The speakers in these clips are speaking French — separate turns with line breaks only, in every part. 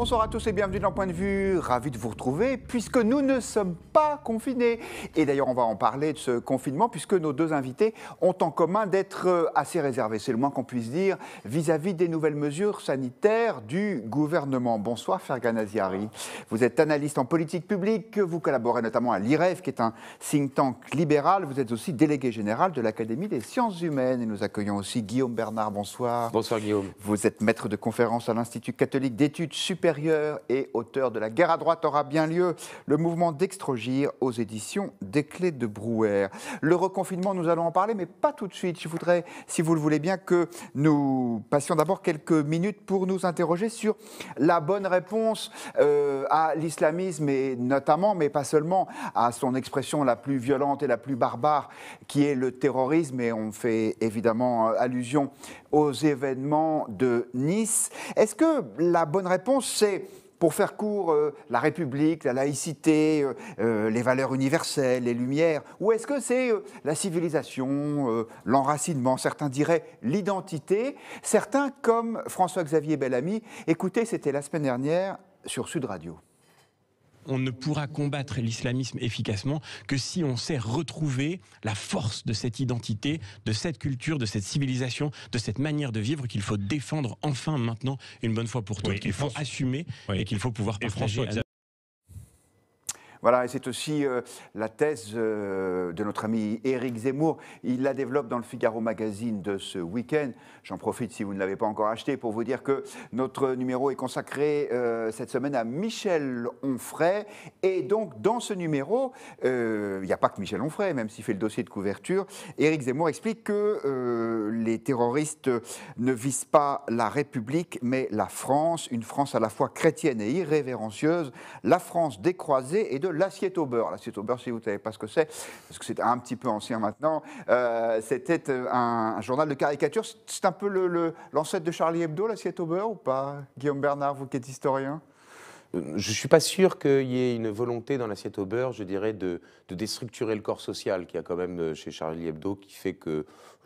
Bonsoir à tous et bienvenue dans Point de Vue. Ravi de vous retrouver puisque nous ne sommes pas confinés. Et d'ailleurs, on va en parler de ce confinement puisque nos deux invités ont en commun d'être assez réservés, c'est le moins qu'on puisse dire, vis-à-vis des nouvelles mesures sanitaires du gouvernement. Bonsoir Fergan Aziari. Vous êtes analyste en politique publique, vous collaborez notamment à l'IREF qui est un think tank libéral. Vous êtes aussi délégué général de l'Académie des sciences humaines. Et nous accueillons aussi Guillaume Bernard. Bonsoir.
Bonsoir Guillaume.
Vous êtes maître de conférence à l'Institut catholique d'études supérieures et auteur de La guerre à droite aura bien lieu, le mouvement d'Extrogir aux éditions des Clés de Brouwer. Le reconfinement, nous allons en parler, mais pas tout de suite. Je voudrais, si vous le voulez bien, que nous passions d'abord quelques minutes pour nous interroger sur la bonne réponse à l'islamisme et notamment, mais pas seulement, à son expression la plus violente et la plus barbare, qui est le terrorisme. Et on fait évidemment allusion aux événements de Nice. Est-ce que la bonne réponse, c'est, pour faire court, la République, la laïcité, les valeurs universelles, les Lumières, ou est-ce que c'est la civilisation, l'enracinement, certains diraient l'identité, certains comme François-Xavier Bellamy. Écoutez, c'était la semaine dernière sur Sud Radio.
On ne pourra combattre l'islamisme efficacement que si on sait retrouver la force de cette identité, de cette culture, de cette civilisation, de cette manière de vivre qu'il faut défendre enfin maintenant une bonne fois pour toutes, qu'il faut assumer et qu'il faut pouvoir partager.
Voilà, et c'est aussi la thèse de notre ami Éric Zemmour. Il la développe dans le Figaro Magazine de ce week-end. J'en profite, si vous ne l'avez pas encore acheté, pour vous dire que notre numéro est consacré cette semaine à Michel Onfray. Et donc, dans ce numéro, il n'y a pas que Michel Onfray, même s'il fait le dossier de couverture. Éric Zemmour explique que les terroristes ne visent pas la République, mais la France, une France à la fois chrétienne et irrévérencieuse, la France des croisés et de l'assiette au beurre. L'assiette au beurre, si vous ne savez pas ce que c'est, parce que c'est un petit peu ancien maintenant, c'était un journal de caricature. C'est un peu l'ancêtre de Charlie Hebdo, l'assiette au beurre, ou pas? Guillaume Bernard, vous qui êtes historien.
Je ne suis pas sûr qu'il y ait une volonté dans l'assiette au beurre, je dirais, de déstructurer le corps social qu'il y a quand même chez Charlie Hebdo, qui fait que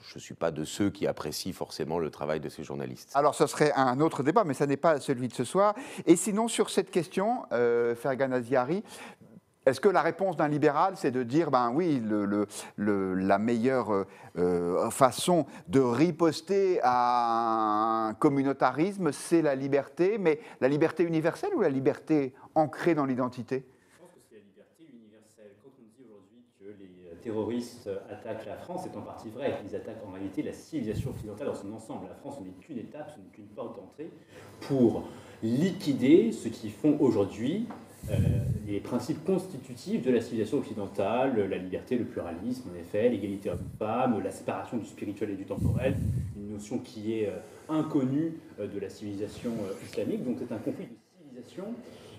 je ne suis pas de ceux qui apprécient forcément le travail de ces journalistes.
Alors, ce serait un autre débat, mais ça n'est pas celui de ce soir. Et sinon, sur cette question, Fergan Aziari, est-ce que la réponse d'un libéral, c'est de dire, ben oui, la meilleure façon de riposter à un communautarisme, c'est la liberté, mais la liberté universelle ou la liberté ancrée dans l'identité?
Je pense que c'est la liberté universelle. Quand on dit aujourd'hui que les terroristes attaquent la France, c'est en partie vrai. Ils attaquent en réalité la civilisation occidentale dans son ensemble. La France n'est qu'une étape, ce n'est qu'une porte d'entrée pour liquider ce qu'ils font aujourd'hui. Les principes constitutifs de la civilisation occidentale, la liberté, le pluralisme, en effet, l'égalité homme-femme, la séparation du spirituel et du temporel, une notion qui est inconnue de la civilisation islamique. Donc c'est un conflit de civilisation.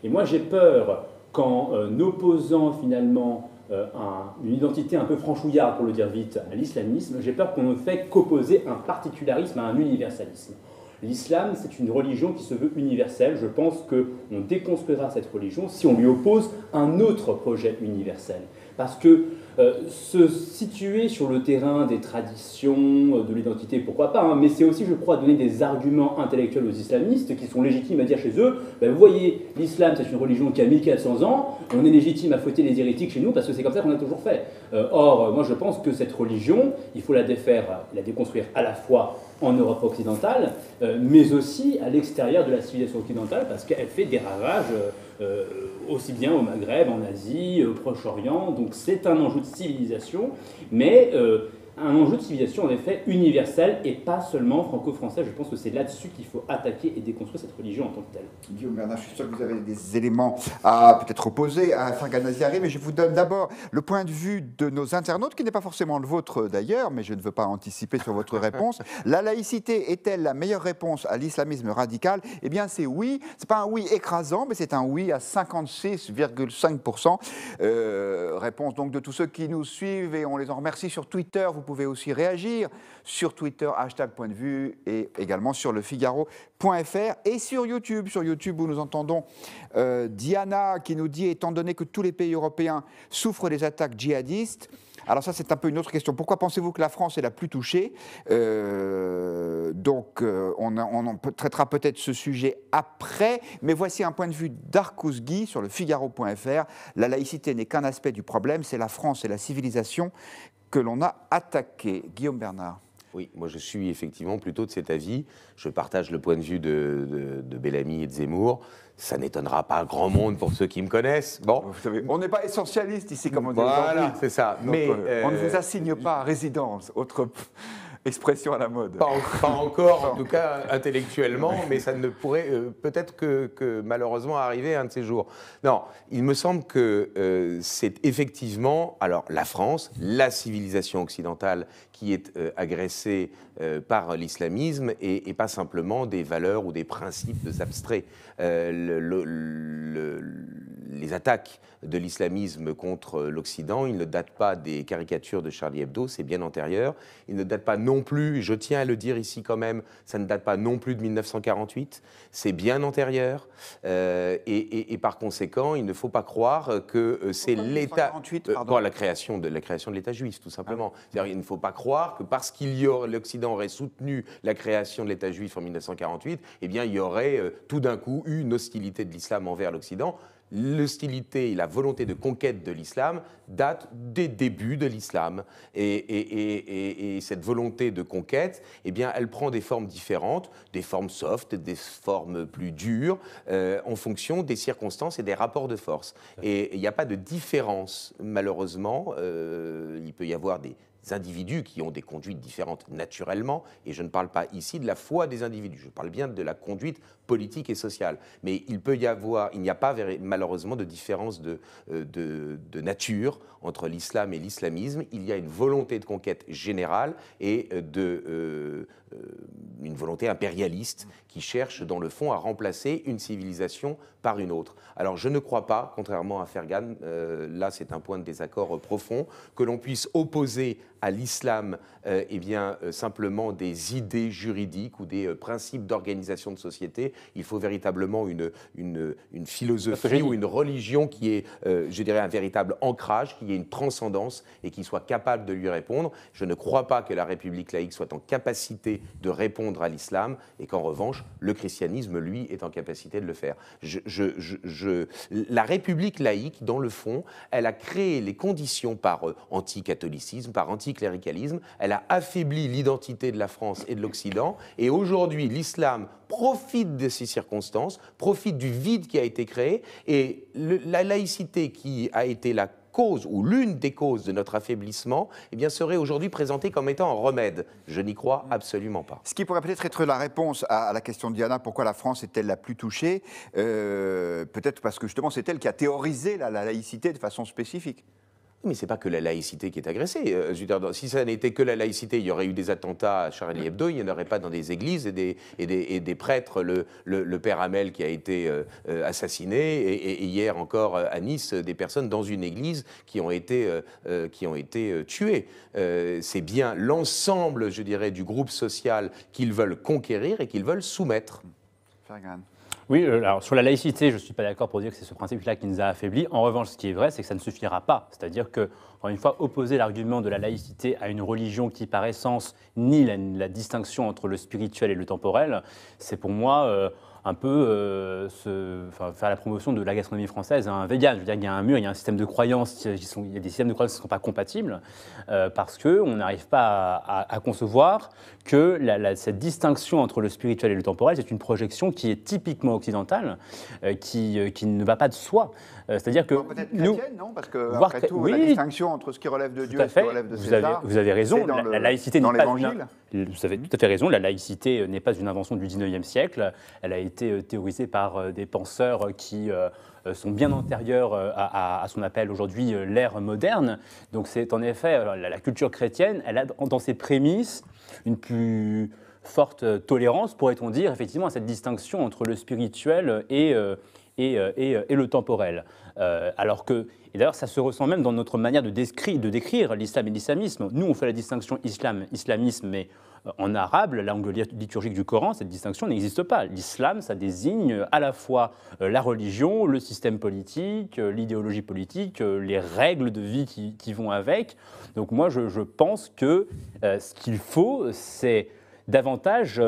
Et moi j'ai peur qu'en opposant finalement une identité un peu franchouillarde, pour le dire vite, à l'islamisme, j'ai peur qu'on ne fait qu'opposer un particularisme à un universalisme. L'islam, c'est une religion qui se veut universelle. Je pense qu'on déconstruira cette religion si on lui oppose un autre projet universel. Parce que se situer sur le terrain des traditions, de l'identité, pourquoi pas, hein, mais c'est aussi, je crois, donner des arguments intellectuels aux islamistes qui sont légitimes à dire chez eux, ben, vous voyez, l'islam, c'est une religion qui a 1400 ans, on est légitime à fouetter les hérétiques chez nous parce que c'est comme ça qu'on a toujours fait. Or, moi je pense que cette religion, il faut la défaire, la déconstruire à la fois en Europe occidentale, mais aussi à l'extérieur de la civilisation occidentale, parce qu'elle fait des ravages aussi bien au Maghreb, en Asie, au Proche-Orient. Donc c'est un enjeu de civilisation, mais un enjeu de civilisation en effet universel et pas seulement franco-français. Je pense que c'est là-dessus qu'il faut attaquer et déconstruire cette religion en tant que telle.
Guillaume Bernard, je suis sûr que vous avez des éléments à peut-être opposer à Fergan Aziari, mais je vous donne d'abord le point de vue de nos internautes, qui n'est pas forcément le vôtre d'ailleurs, mais je ne veux pas anticiper sur votre réponse. La laïcité est-elle la meilleure réponse à l'islamisme radical? Eh bien c'est oui, c'est pas un oui écrasant, mais c'est un oui à 56,5%. Réponse donc de tous ceux qui nous suivent et on les en remercie sur Twitter. Vous pouvez aussi réagir sur Twitter, #point de vue, et également sur lefigaro.fr et sur YouTube. Sur YouTube, où nous entendons Diana qui nous dit, étant donné que tous les pays européens souffrent des attaques djihadistes, alors ça, c'est un peu une autre question. Pourquoi pensez-vous que la France est la plus touchée ? On traitera peut-être ce sujet après, mais voici un point de vue d'Arkouzgui sur le Figaro.fr. La laïcité n'est qu'un aspect du problème, c'est la France et la civilisation que l'on a attaquée. Guillaume Bernard.
Oui, moi je suis effectivement plutôt de cet avis. Je partage le point de vue de Bellamy et de Zemmour. Ça n'étonnera pas grand monde pour ceux qui me connaissent. Bon.
Vous savez, on n'est pas essentialiste ici, comme on dit
voilà,
aujourd'hui.
c'est ça.
Donc,
mais
on ne vous assigne pas à résidence. Autre expression à la mode.
Pas encore, en tout cas intellectuellement, mais ça ne pourrait peut-être que malheureusement arriver un de ces jours. Non, il me semble que c'est effectivement, alors la France, la civilisation occidentale qui est agressée par l'islamisme et pas simplement des valeurs ou des principes abstraits. Les attaques de l'islamisme contre l'Occident, ils ne datent pas des caricatures de Charlie Hebdo, c'est bien antérieur. Ils ne datent pas non plus, je tiens à le dire ici quand même, ça ne date pas non plus de 1948, c'est bien antérieur. Et par conséquent, il ne faut pas croire que c'est l'État... Pour la création de l'État juif, tout simplement. Ah. C'est-à-dire, il ne faut pas croire que parce l'Occident aurait soutenu la création de l'État juif en 1948, eh bien, il y aurait tout d'un coup eu une hostilité de l'islam envers l'Occident. L'hostilité et la volonté de conquête de l'islam datent des débuts de l'islam. Et cette volonté de conquête, eh bien, elle prend des formes différentes, des formes soft, des formes plus dures, en fonction des circonstances et des rapports de force. Et il n'y a pas de différence, malheureusement. Il peut y avoir des individus qui ont des conduites différentes naturellement, et je ne parle pas ici de la foi des individus, je parle bien de la conduite politique et sociale. Mais il n'y a pas malheureusement de différence de nature entre l'islam et l'islamisme. Il y a une volonté de conquête générale et une volonté impérialiste qui cherche dans le fond à remplacer une civilisation par une autre. Alors je ne crois pas, contrairement à Fergan, là c'est un point de désaccord profond, que l'on puisse opposer à l'islam simplement des idées juridiques ou des principes d'organisation de société. Il faut véritablement une philosophie ou une religion qui ait, je dirais, un véritable ancrage, qui ait une transcendance et qui soit capable de lui répondre. Je ne crois pas que la République laïque soit en capacité de répondre à l'islam et qu'en revanche, le christianisme, lui, est en capacité de le faire. La République laïque, dans le fond, elle a créé les conditions par anticatholicisme, par anticléricalisme, elle a affaibli l'identité de la France et de l'Occident, et aujourd'hui, l'islam profite de ces circonstances, profite du vide qui a été créé, et la laïcité qui a été la cause ou l'une des causes de notre affaiblissement, eh bien, serait aujourd'hui présentée comme étant un remède. Je n'y crois absolument pas.
Ce qui pourrait peut-être être la réponse à la question de Diana, pourquoi la France est-elle la plus touchée ? Peut-être parce que justement c'est elle qui a théorisé la laïcité de façon spécifique.
Mais ce n'est pas que la laïcité qui est agressée. Je veux dire, si ça n'était que la laïcité, il y aurait eu des attentats à Charlie Hebdo, il n'y en aurait pas dans des églises et des prêtres. Le père Hamel qui a été assassiné, et hier encore à Nice, des personnes dans une église qui ont été tuées. C'est bien l'ensemble, je dirais, du groupe social qu'ils veulent conquérir et qu'ils veulent soumettre.
Fergan.
Oui, alors sur la laïcité, je ne suis pas d'accord pour dire que c'est ce principe-là qui nous a affaiblis. En revanche, ce qui est vrai, c'est que ça ne suffira pas. C'est-à-dire que, encore une fois, opposer l'argument de la laïcité à une religion qui, par essence, nie la distinction entre le spirituel et le temporel, c'est pour moi un peu faire la promotion de la gastronomie française à un vegan. Je veux dire qu'il y a un mur, il y a un système de croyances, il y a des systèmes de croyances qui ne sont pas compatibles parce qu'on n'arrive pas à concevoir que cette distinction entre le spirituel et le temporel, c'est une projection qui est typiquement occidentale, qui ne va pas de soi. C'est-à-dire que
peut-être chrétienne, non ? Parce que après tout, la distinction entre ce qui relève de Dieu et ce qui relève de César,
vous avez raison. La laïcité
dans
n'est pas
l'Évangile.
Vous avez tout à fait raison. La laïcité n'est pas une invention du 19e siècle. Elle a été théorisée par des penseurs qui sont bien antérieurs à ce qu'on appelle aujourd'hui l'ère moderne. Donc c'est en effet la culture chrétienne. Elle a dans ses prémices une plus forte tolérance, pourrait-on dire, effectivement, à cette distinction entre le spirituel et et le temporel. Et d'ailleurs, ça se ressent même dans notre manière de décrire l'islam et l'islamisme. Nous, on fait la distinction islamisme, mais en arabe, la langue liturgique du Coran, cette distinction n'existe pas. L'islam, ça désigne à la fois la religion, le système politique, l'idéologie politique, les règles de vie qui vont avec. Donc moi, je pense que ce qu'il faut, c'est davantage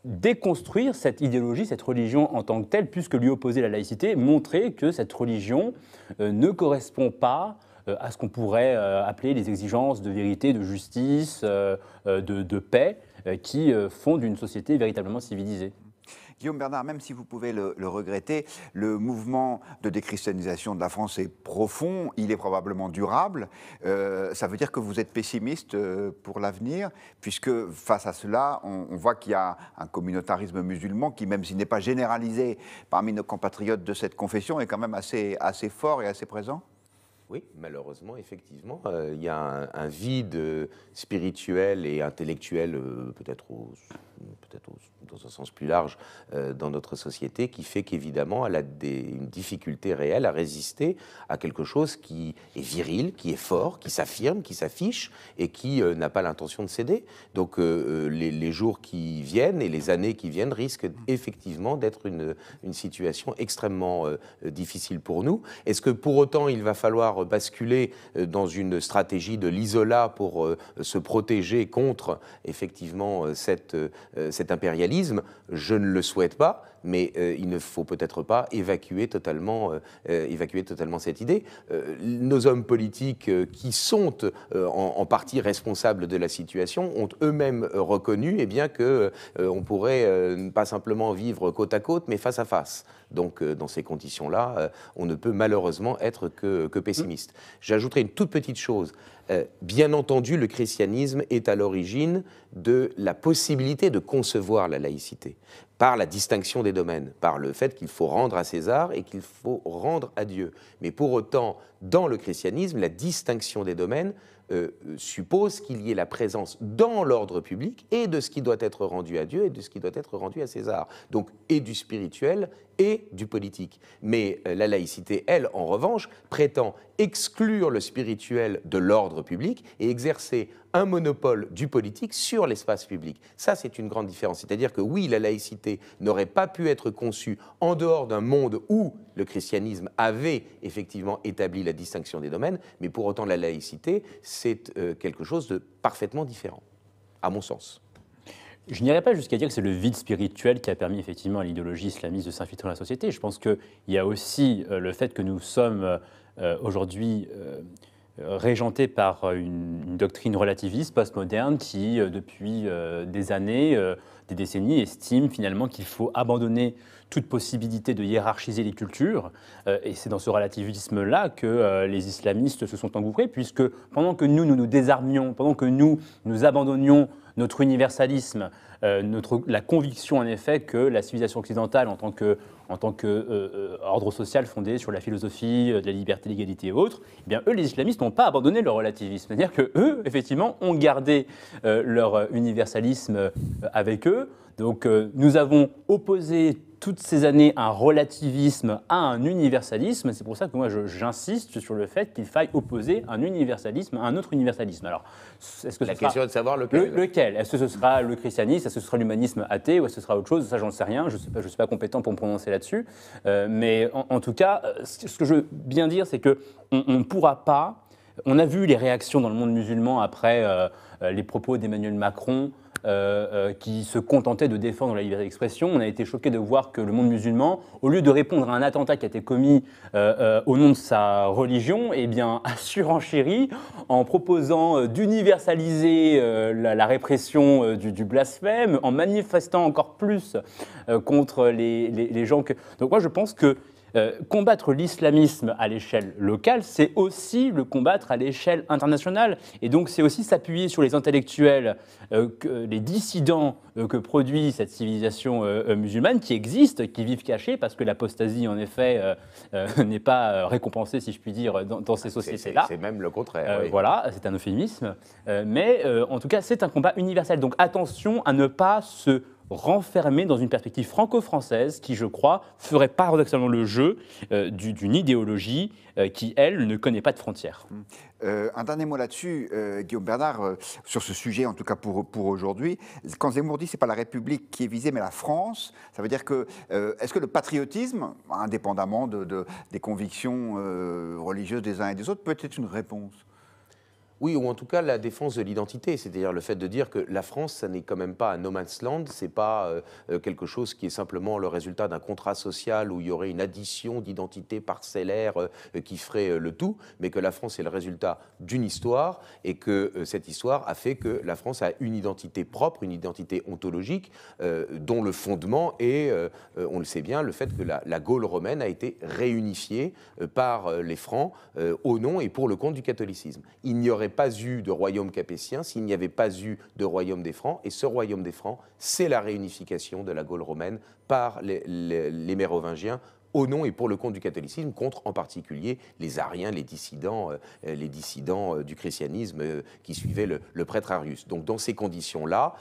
déconstruire cette idéologie, cette religion en tant que telle, puisque lui opposer la laïcité, montrer que cette religion ne correspond pas à ce qu'on pourrait appeler les exigences de vérité, de justice, de paix, qui fondent une société véritablement civilisée.
Guillaume Bernard, même si vous pouvez le regretter, le mouvement de déchristianisation de la France est profond, il est probablement durable. Ça veut dire que vous êtes pessimiste pour l'avenir, puisque face à cela, on voit qu'il y a un communautarisme musulman qui, même s'il n'est pas généralisé parmi nos compatriotes de cette confession, est quand même assez fort et assez présent.
Oui, malheureusement, effectivement, il y a un vide spirituel et intellectuel, peut-être dans un sens plus large, dans notre société, qui fait qu'évidemment, elle a une difficulté réelle à résister à quelque chose qui est viril, qui est fort, qui s'affirme, qui s'affiche et qui n'a pas l'intention de céder. Donc, les jours qui viennent et les années qui viennent risquent effectivement d'être une situation extrêmement difficile pour nous. Est-ce que pour autant, il va falloir basculer dans une stratégie de l'isolat pour se protéger contre effectivement cet impérialisme? Je ne le souhaite pas, mais il ne faut peut-être pas évacuer totalement cette idée. Nos hommes politiques qui sont en partie responsables de la situation ont eux-mêmes reconnu qu'on pourrait pas simplement vivre côte à côte, mais face à face. Donc, dans ces conditions-là, on ne peut malheureusement être que pessimiste. J'ajouterai une toute petite chose. Bien entendu, le christianisme est à l'origine de la possibilité de concevoir la laïcité, par la distinction des domaines, par le fait qu'il faut rendre à César et qu'il faut rendre à Dieu. Mais pour autant, dans le christianisme, la distinction des domaines suppose qu'il y ait la présence dans l'ordre public et de ce qui doit être rendu à Dieu et de ce qui doit être rendu à César. Donc, et du spirituel et du politique. Mais la laïcité, elle, en revanche, prétend exclure le spirituel de l'ordre public et exercer un monopole du politique sur l'espace public. Ça, c'est une grande différence. C'est-à-dire que oui, la laïcité n'aurait pas pu être conçue en dehors d'un monde où le christianisme avait effectivement établi la distinction des domaines, mais pour autant, la laïcité, c'est quelque chose de parfaitement différent, à mon sens.
Je n'irais pas jusqu'à dire que c'est le vide spirituel qui a permis effectivement à l'idéologie islamiste de s'infiltrer dans la société. Je pense qu'il y a aussi le fait que nous sommes aujourd'hui régentés par une doctrine relativiste, postmoderne, qui depuis des années, des décennies, estime finalement qu'il faut abandonner toute possibilité de hiérarchiser les cultures. Et c'est dans ce relativisme-là que les islamistes se sont engouffrés, puisque pendant que nous désarmions, pendant que nous abandonnions notre universalisme, la conviction en effet que la civilisation occidentale en tant que ordre social fondé sur la philosophie de la liberté, l'égalité et autres, eh bien eux, les islamistes, n'ont pas abandonné leur relativisme. C'est-à-dire qu'eux, effectivement, ont gardé leur universalisme avec eux. Donc nous avons opposé toutes ces années un relativisme à un universalisme. C'est pour ça que moi j'insiste sur le fait qu'il faille opposer un universalisme à un autre universalisme. Alors, est-ce que
la question est de savoir lequel.
Lequel? Est-ce que ce sera le christianisme? Est-ce que ce sera l'humanisme athée? Ou est-ce que ce sera autre chose? Ça, j'en sais rien. Je ne suis pas compétent pour me prononcer là-dessus. Mais en tout cas, ce que je veux bien dire, c'est qu'on ne pourra pas... On a vu les réactions dans le monde musulman après les propos d'Emmanuel Macron, qui se contentait de défendre la liberté d'expression. On a été choqués de voir que le monde musulman, au lieu de répondre à un attentat qui a été commis au nom de sa religion, eh bien, a surenchéri en proposant d'universaliser la répression du blasphème, en manifestant encore plus contre les gens que... Donc moi, je pense que combattre l'islamisme à l'échelle locale, c'est aussi le combattre à l'échelle internationale. Et donc, c'est aussi s'appuyer sur les intellectuels, les dissidents que produit cette civilisation musulmane qui existe, qui vivent cachés, parce que l'apostasie, en effet, n'est pas récompensée, si je puis dire, dans ces sociétés-là.
C'est même le contraire. Oui.
Voilà, c'est un euphémisme. Mais en tout cas, c'est un combat universel. Donc, attention à ne pas se renfermé dans une perspective franco-française qui, je crois, ferait paradoxalement le jeu d'une idéologie qui, elle, ne connaît pas de frontières.
Un dernier mot là-dessus, Guillaume Bernard, sur ce sujet, en tout cas pour aujourd'hui. Quand Zemmour dit que ce n'est pas la République qui est visée, mais la France, ça veut dire que, est-ce que le patriotisme, indépendamment des convictions religieuses des uns et des autres, peut être une réponse ?
Oui, ou en tout cas la défense de l'identité, c'est-à-dire le fait de dire que la France, ça n'est quand même pas un no man's land, c'est pas quelque chose qui est simplement le résultat d'un contrat social où il y aurait une addition d'identités parcellaires qui ferait le tout, mais que la France est le résultat d'une histoire et que cette histoire a fait que la France a une identité propre, une identité ontologique, dont le fondement est, on le sait bien, le fait que la Gaule romaine a été réunifiée par les Francs au nom et pour le compte du catholicisme. Il n'y aurait pas eu de royaume capétien s'il n'y avait pas eu de royaume des Francs. Et ce royaume des Francs, c'est la réunification de la Gaule romaine par les Mérovingiens au nom et pour le compte du catholicisme, contre en particulier les Ariens, les dissidents du christianisme qui suivaient le prêtre Arius. Donc dans ces conditions-là,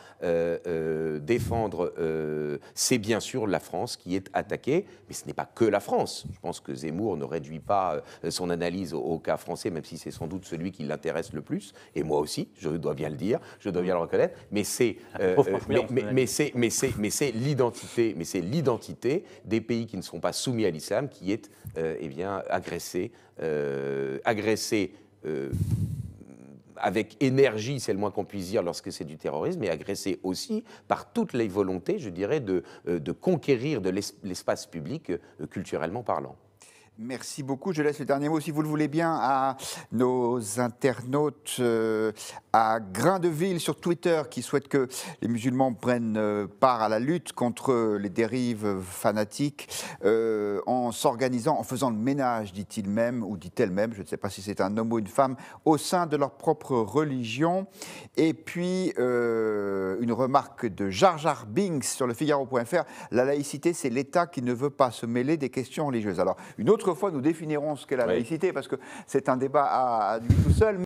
défendre, c'est bien sûr la France qui est attaquée, mais ce n'est pas que la France. Je pense que Zemmour ne réduit pas son analyse au cas français, même si c'est sans doute celui qui l'intéresse le plus, et moi aussi, je dois bien le dire, je dois bien le reconnaître, mais c'est l'identité des pays qui ne sont pas soumis à l'islam qui est agressé avec énergie, c'est le moins qu'on puisse dire lorsque c'est du terrorisme, mais agressé aussi par toutes les volontés, je dirais, de conquérir de l'espace public culturellement parlant.
Merci beaucoup. Je laisse le dernier mot, si vous le voulez bien, à nos internautes à Grain-de-Ville sur Twitter qui souhaitent que les musulmans prennent part à la lutte contre les dérives fanatiques en s'organisant, en faisant le ménage, dit-il même, ou dit-elle même, je ne sais pas si c'est un homme ou une femme, au sein de leur propre religion. Et puis, une remarque de Jar Jar Binks sur le Figaro.fr, la laïcité, c'est l'État qui ne veut pas se mêler des questions religieuses. Alors, une autre fois, nous définirons ce qu'est la laïcité, parce que c'est un débat à lui tout seul.